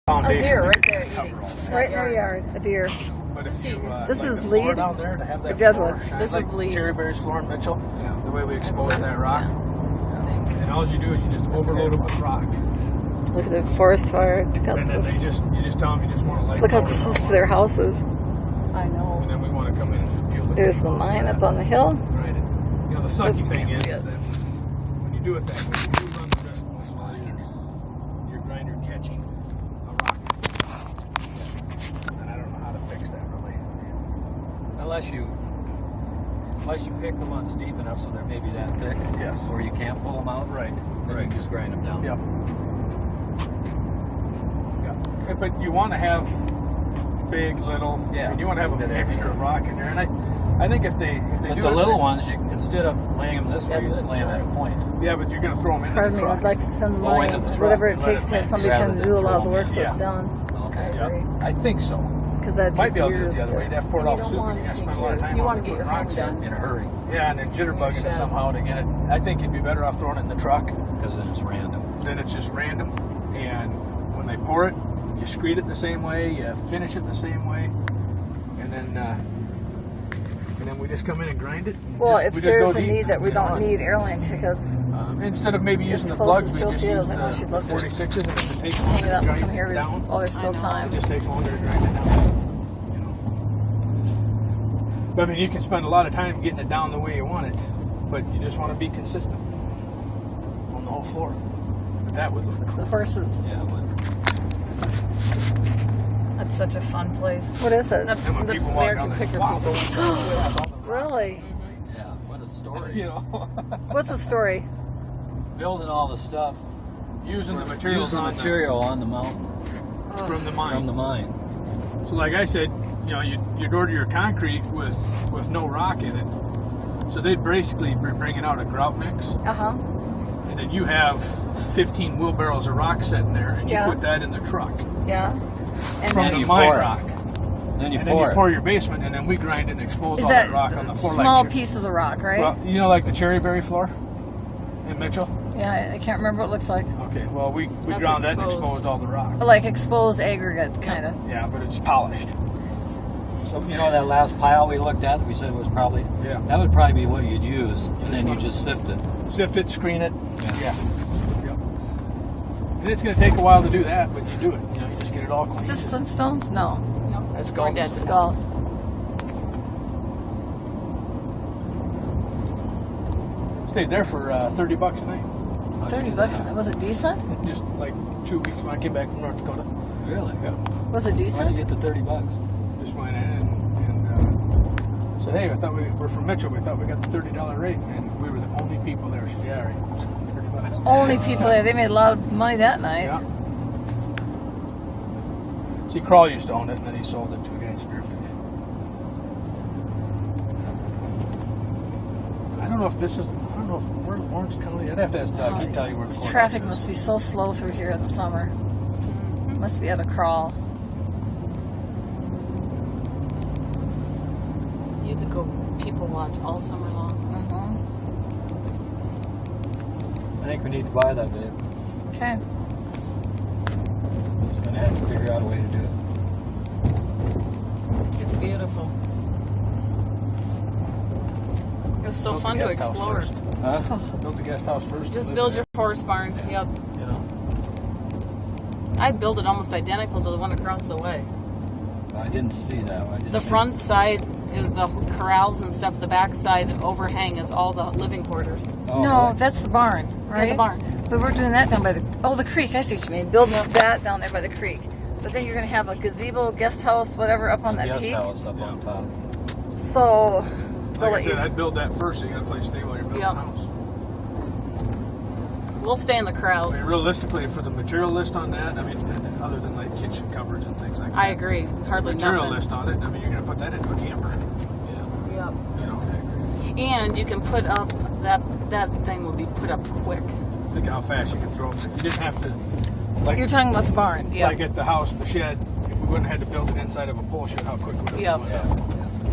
A deer right there eating. Right in our yard, a deer. But if you, This like is the floor lead down there to have that or Deadwood? floor shine This like is lead. Cherryberry's floor in Mitchell, the way we expose that rock. And all you do is you just overload it with rock. Look at the forest fire. And then you just tell them you just want to light Look how powder close to their houses. I know. And then we want to come in and just peel it. There's the mine up on the hill. Right. You know, the sucky Oops, thing can't is see it. that when you do it that way, you do run the risk most of your grinder catching a rock. And I don't know how to fix that really. Unless you pick the ones deep enough so they're maybe that thick. Yes. Or you can't pull them out. Right. Then you just grind them down. Yep. Yeah. But you want to have big, little. Yeah. And you want to have a mixture of rock in there. And I think if they But do the it, little ones, you instead of laying them this way, you just lay them at a point. Yeah, but you're going to throw them in Pardon the me, truck. I'd like to spend the Go money, into the truck whatever it and let takes it to have mix somebody rather come than do a lot throw of the them work in. so it's Yeah. done. Okay. Yeah, I think so. Because that Might took be able to do it years the other way. You'd have to pour it You off don't soup and want you're going to to spend a lot of take time You on want to get putting your home rocks in. done. In a hurry, Yeah, and then jitterbugging it somehow to get it. I think you'd be better off throwing it in the truck. because then it's random. Then it's just random. And when they pour it, you screed it the same way, you finish it the same way, and then we just come in and grind it. And Well, just, if we just there's go a deep, need that we you know, don't need airline tickets, instead of maybe using the close plugs, as we Chelsea just is, use I know the she'd love to 46s, and if it takes hang longer it to up and grind come here it down, while there's still I know. time. it just takes longer to grind it down. You know. But I mean, you can spend a lot of time getting it down the way you want it, but you just want to be consistent on the whole floor. But that would look The horses. Yeah, but That's such a fun place. What is it? The, And when the people walk American down Picker there, wow. people went there too. Really? yeah, what a story. you know, What's the story? Building all the stuff, using the materials using the on material on the mountain from the mine. from the mine. So, like I said, you know, you'd order your concrete with no rock in it. So they'd basically be bringing out a grout mix, Uh-huh. and then you have 15 wheelbarrows of rock sitting there, and you Yeah. put that in the truck Yeah. And from then, the you mine pour it. rock. Then you And then pour you it. pour your basement, and then we grind it and expose is all that that rock on the floor. small like pieces of rock, right? Well, you know, like the Cherryberry floor in Mitchell. Yeah, I can't remember what it looks like. Okay, well, we That's ground that and exposed. exposed all the rock. Like exposed aggregate, kind of. Yeah, but it's polished. So you know that last pile we looked at, we said it was probably that would probably be what you'd use, and then you just sift it. Sift it, screen it. Yeah. Yep. And it's going to take a while to do that, but you do it. You know, you just get it all clean. Is this Flintstones? No. That's Or golf. It's Deadwood. golf. Stayed there for $30 a night. $30. Was it decent? Just like 2 weeks when I came back from North Dakota. Really? Yeah. Was it Why'd you decent? get the $30? Just went in and said, hey, I thought we're from Mitchell. We thought we got the $30 rate, and we were the only people there. She said, yeah, right. $30. Only people there. They made a lot of money that night. Yeah. See, Crawl used to own it, and then he sold it to a guy in Spearfish. I don't know if this is. I don't know if we're in Lawrence County. I'd have to ask Doug. He'd tell you where the courthouse Traffic is. must be so slow through here in the summer. Must be at a crawl. You could go people watch all summer long. Mm-hmm. I think we need to buy that, babe. Okay. Just gonna have to figure out a way to do it. It's beautiful. It was so Built the fun to guest house explore. first. Huh? Build the guest house first. Just and build live your horse barn. Yep. there, You know. I built it almost identical to the one across the way. I didn't see that. I didn't The front side is the corrals and stuff. The back side overhang is all the living quarters. Oh, No, really? that's the barn, right? Yeah, the barn. But we're doing that down by the creek. I see what you mean. Building up that down there by the creek. But then you're going to have a gazebo, guest house, whatever, up on that Guest peak. house up on top. So, they'll Like I let said, you. I'd build that first, so you got a place to stay while you're building Yep. a house. We'll stay in the I corrals. mean, realistically, for the material list on that, I mean, other than like kitchen cupboards and things like that. I agree. Hardly Material nothing. list on it. I mean, you're going to put that into a camper. Yep. You know, And you can put up that thing will be put up quick. think of how fast you can throw it. If you didn't have to, like, You're talking about the barn. Yeah. like at the house, the shed, if we wouldn't have had to build it inside of a pole shed, how quick would it Yep. go?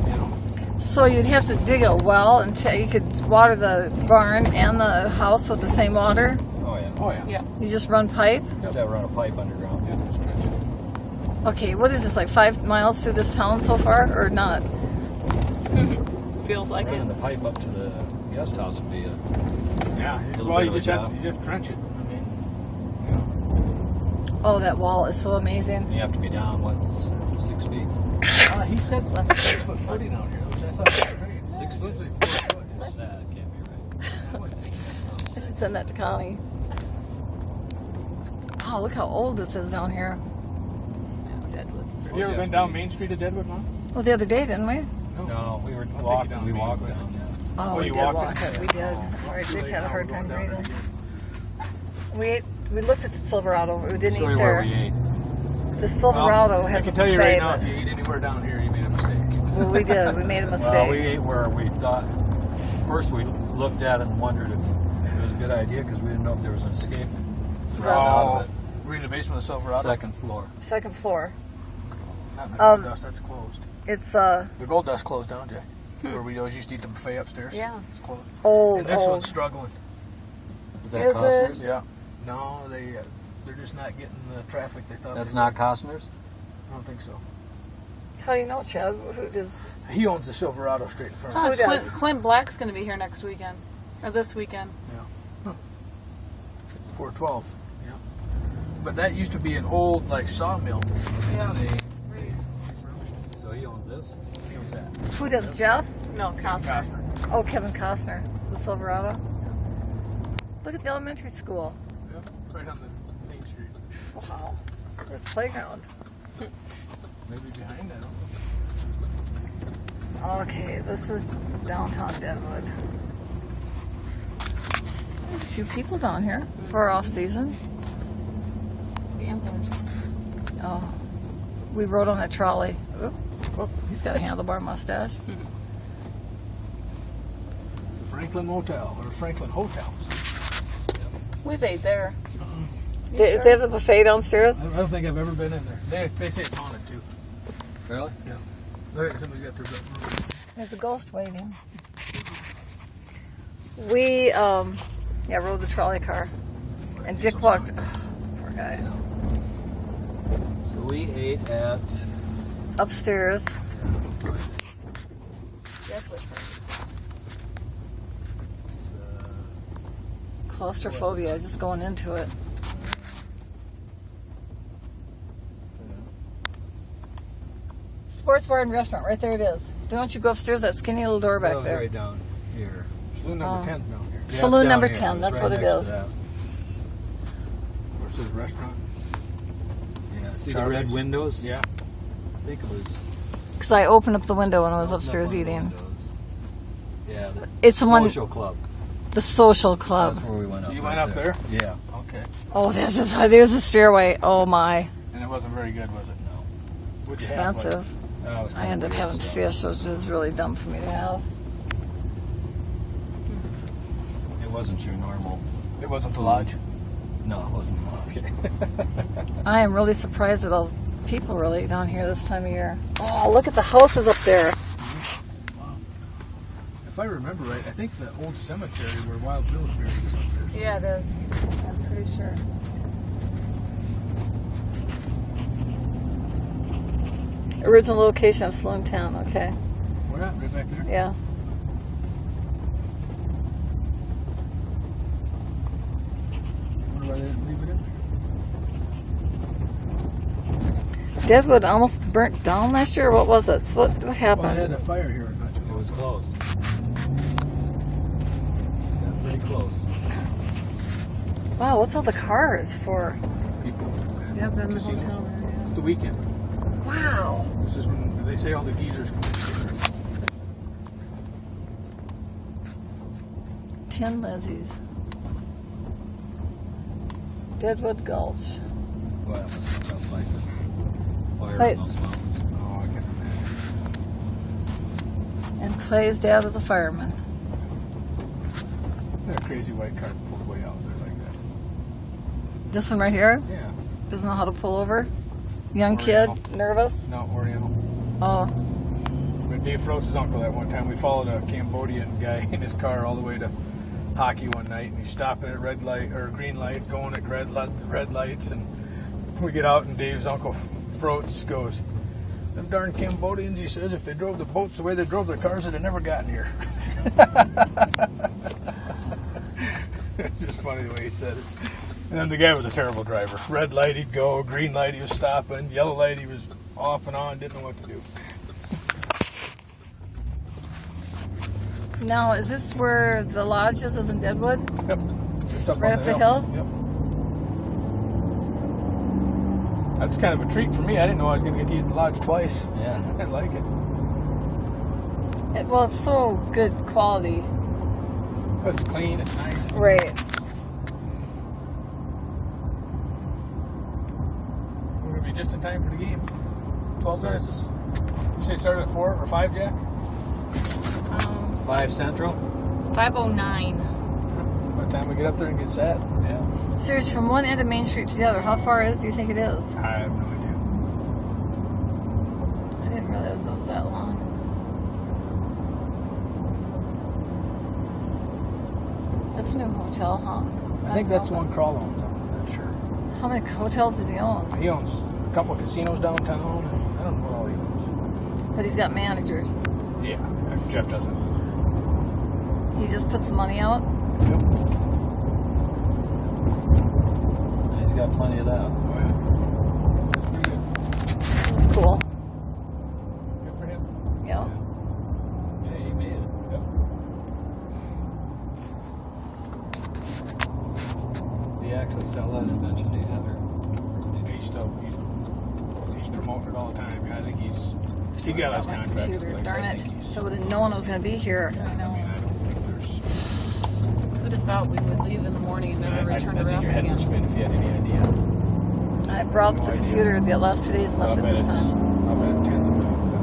You know, So you'd have to dig a well until you could water the barn and the house with the same water. Oh, yeah. Oh, yeah. Yeah. You just run pipe? You have to run a pipe underground. Yeah, just trench it. Okay, what is this, like 5 miles through this town so far, or not? Feels like Running it. the pipe up to the guest house would be a Yeah. Little Well, bit you of a just have job. you just trench it. I mean, Oh, that wall is so amazing. you have to be down, what, 6 feet? he said less than 6 foot footing out here, which I thought was great. 6 foot? Usually 4 foot. That can't be right. I wouldn't think I should send that to Connie. Oh, look how old this is down here. Yeah, Deadwood's. Have you ever been down Main Street of Deadwood, Mom? Well, the other day, didn't we? No, we were I'll take you walked. down We Main, walked but- down. Yeah. Oh, Oh, we you did walked walk it? it. We did. Oh, Sorry, too Dick late had a now, hard we're time going down breathing. there again. We looked at the Silverado. We didn't Show eat you where there. we ate. The Silverado Well, has I a can tell you buffet. right now, but- if you eat anywhere down here, you made a mistake. well, we did. We made a Well, we mistake. ate where we thought. First, we looked at it and wondered if it was a good idea because we didn't know if there was an escape route out of it. We're in the basement of the Silverado. Second floor. Second floor. Not in the Gold Dust, that's closed. It's The Gold Dust closed down, Jay. Where we always used to eat the buffet upstairs. Yeah. It's closed. old, And this old. one's struggling. Is that Is Costner's? Yeah. No, they're just not getting the traffic they thought. That's they not would. Costner's? I don't think so. How do you know, Chad? Who does? He owns the Silverado straight in front Huh, of us. Who does? Clint Black's going to be here next weekend. Or this weekend. 412. Yeah. But that used to be an old like sawmill. Yeah. So he owns this? He owns that. Who does? Jeff? No, Costner. Oh, Kevin Costner, the Silverado. Look at the elementary school. Yeah. It's right on the Main Street. Wow. There's the playground. Maybe behind that. Okay, this is downtown Deadwood. There's a few people down here for off season. Gamblers. Oh, we rode on a trolley. Oop, oop, he's got a handlebar mustache. The Franklin Motel or Franklin Hotels. We've ate there. You They, sure? they have the buffet downstairs. I don't think I've ever been in there. They say it's haunted too. Really? Yeah. Look, somebody's got their room. There's a ghost waiting. We rode the trolley car, and Dick walked. Oh, poor guy. So we ate at. Upstairs. Deadwood. Claustrophobia, just going into it. Sports bar and restaurant, right there it is. Don't you go upstairs, that skinny little door back there. Right down here. Saloon number Oh. 10 down here. Yeah, it's Saloon down number here. 10, It's that's right what it next to is. that. Where's his restaurant? Yeah, see Charlie's. the red windows? Yeah. I think it was. Because I opened up the window when I was opened up upstairs one of the eating. windows. Yeah, the It's the one, social club. the social club. That's where we went up. You right went up there? Yeah. Okay. Oh, there's a stairway. Oh my, And it wasn't very good, was it? No. What'd you have, expensive. That was I kinda ended up weird having stuff. fish, which was really dumb for me to have. It wasn't your normal. Like, it wasn't the lodge. No, it wasn't. Okay. I am really surprised at all the people really down here this time of year. Oh, look at the houses up there. If I remember right, I think the old cemetery where Wild Bill's buried is up there. Yeah, it is. I'm pretty sure. Original location of Saloon 10, okay. Where at? Right back there? Yeah. Wonder why they didn't leave it in there. Deadwood almost burnt down last year. What was it? What Well, they had happened? a fire here not too It long was ago. close. Got pretty close. Wow, what's all the cars for? People. Yep, in the Casinos. hotel area. It's the weekend. Wow. This is when they say all the geezers come together. 10 Lizzie's. Deadwood Gulch. Well, that must be tough, like the fire Hey. in those mountains. Oh, I can imagine. And Clay's dad was a fireman. That crazy white car pulled way out there like that. This one right here Yeah. doesn't know how to pull over. Young kid, Oriental. nervous. Not Oriental. Oh, When Dave Frose's uncle that one time, we followed a Cambodian guy in his car all the way to hockey one night, and he's stopping at red light or green lights, going at red lights, and we get out, and Dave's uncle Froats goes, "Them darn Cambodians," he says, "if they drove the boats the way they drove their cars, they'd have never gotten here." It's just funny the way he said it. And then the guy was a terrible driver. Red light, he'd go. Green light, he was stopping. Yellow light, he was off and on, didn't know what to do. Now, is this where the lodge is in Deadwood? Yep. Just Right on up the hill? Yep. That's kind of a treat for me. I didn't know I was going to get to eat the lodge twice. Yeah. I like it. Well, it's so good quality. But it's clean, it's nice. Right. We're going to be just in time for the game. 12 minutes. You say start at 4 or 5, Jack? 5 Central? 5:09. By the time we get up there and get set. Yeah. Seriously, from one end of Main Street to the other, how far do you think it is? I have no idea. I didn't realize it was that long. That's a new hotel, huh? I think that's one. one Crawl owns. I'm not sure. How many hotels does he own? He owns a couple of casinos downtown. And I don't know what all he owns. But he's got managers. Yeah, Jeff doesn't. He just puts the money out. Yep. He's got plenty of that. Oh, yeah. That's pretty good. That's cool. Good for him. Yeah. Yeah, he made it. Yep. Did he actually sell that invention he had? Or He's promoting it all the time. I think he's got his My contracts. in computer, place. darn I it. think he's- I would have known I was going to be here. I I know. mean, I don't think there's. Who'd have thought we would leave in the morning and never return I think around your head would again? spin if you had any idea. I brought No the idea. computer the last 2 days and left it this time. I'll bet tens of millions of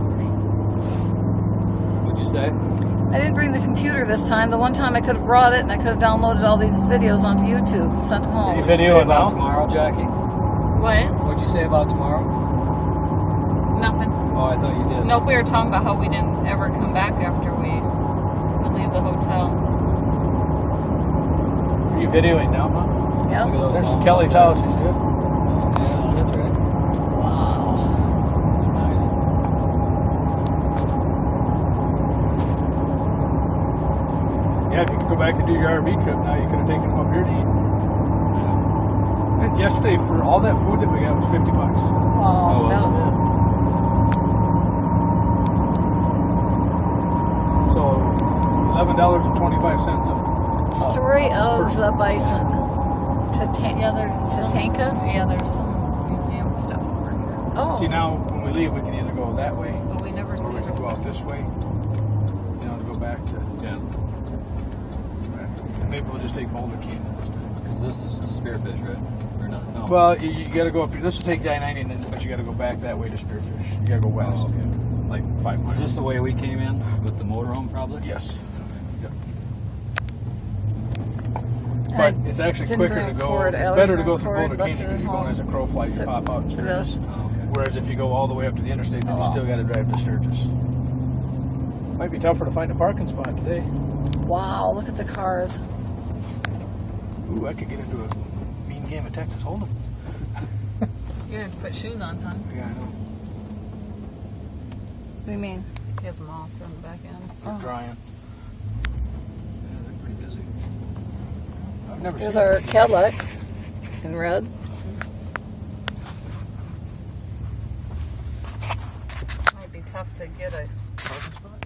what'd you say? I didn't bring the computer this time. The one time I could have brought it and I could have downloaded all these videos onto YouTube and sent them home. Any What'd you video say about now? tomorrow, Jackie? What? What'd you say about tomorrow? Nothing. Oh, I thought you did. Nope, we were talking about how we didn't ever come back after we would leave the hotel. Are you videoing now, huh? Look Yep. at those There's long Kelly's hotels. house, you see it? Yeah, that's right. Wow. Nice. Yeah, if you could go back and do your RV trip now, you could have taken them up here to eat. And yesterday, for all that food that we got, was $50. Wow. Oh, that was was So $11.25 Story of the bison. Yeah, there's some, Tatanka? yeah, there's some museum stuff over here, Oh. See, now when we leave, we can either go that way but we never or see we can go it. out this way. You know, to go back to. Yeah. Maybe we'll just take Boulder Canyon this time. Because this is to spearfish, right? Or not? No. Well, you got to go up. This will take the I-90, and then, but you got to go back that way to Spearfish. You got to go west, Oh, okay. like 5 miles. Is this the way we came in with the motorhome, probably? Yes. Yep. I But it's actually didn't quicker bring to a go. cord. It's I better to always go bring a through cord, Boulder left Canyon it because at you're going home. as a crow fly. You So- pop out in for this. Sturgis. Oh, okay. Whereas if you go all the way up to the interstate, then you Oh. still got to drive to Sturgis. Might be tougher to find a parking spot today. Wow, look at the cars. Ooh, I could get into a mean game of Texas Hold'em. You're going to put shoes on, huh? Yeah, I know. What do you mean? He has them off, throw them back in. They're Oh. drying. Yeah, they're pretty busy. I've never There's seen our it. Cadillac in red. Might be tough to get a Parking spot?